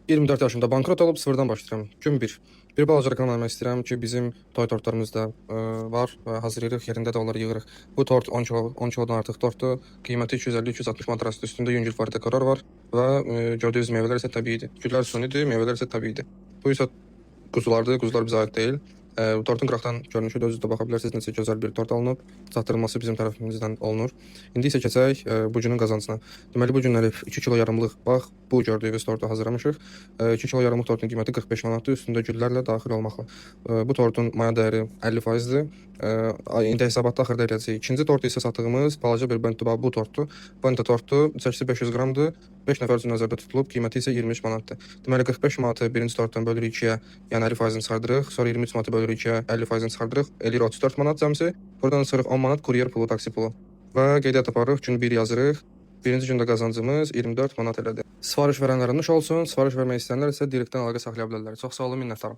24 yaşımda bankrot olub sıfırdan başlayıram. Gün 1. Bir balaca reklam vermək istəyirəm ki, bizim toy tortlarımız da var və hazırlayırıq, yerində də onları yığırıq. Bu tort 10 kilodan artıq tortdur. Qiyməti 250-260 manat arasında, üstündə yüngül far dekorar var və gördüyünüz meyvələr isə təbiidir. Güllər sunidir, meyvələr isə təbiidir. Bu isə quzulardır, quzular bizə aid deyil. Tortun qıraqdan görünüşü də özünüz də baxa bilərsiniz necə gözəl bir tort alınıb. Çatdırılması bizim tərəfimizdən olunur. İndi isə keçək bu günün qazancına. Deməli bu günləri 2 kilo yarımlıq bax bu gördüyünüz tortu hazırlamışıq. 2 kilo yarımlıq tortun qiyməti 45 manatdır, üstündə güllərlə daxil olmaqla. Bu tortun maya dəyəri 50%-dir. İndi hesabatda axırda eləyəcəyik. İkinci tort isə satdığımız balaca bir bento bu tortdur. Bento tortu çəkisi 500 qramdır. 5 nəfər üçün nəzərdə tutulub, qiyməti isə 23 manatdır. Deməli 45 manatı birinci tortdan bölürük 2-yə, yəni 50%-ni çıxardırıq. Sonra 23 manatı bölürük 2-yə, 50%-ni çıxardırıq. Eləyir 34 manat cəmsi. Buradan çıxırıq 10 manat kuryer pulu, taksi pulu. Və qeydiyyat aparırıq, gün 1 yazırıq. Birinci gündə qazancımız 24 manat elədi. Sifariş verənlər olsun, sifariş vermək istəyənlər isə direktdən əlaqə saxlaya bilərlər. Çox sağ olun, minnətdarım.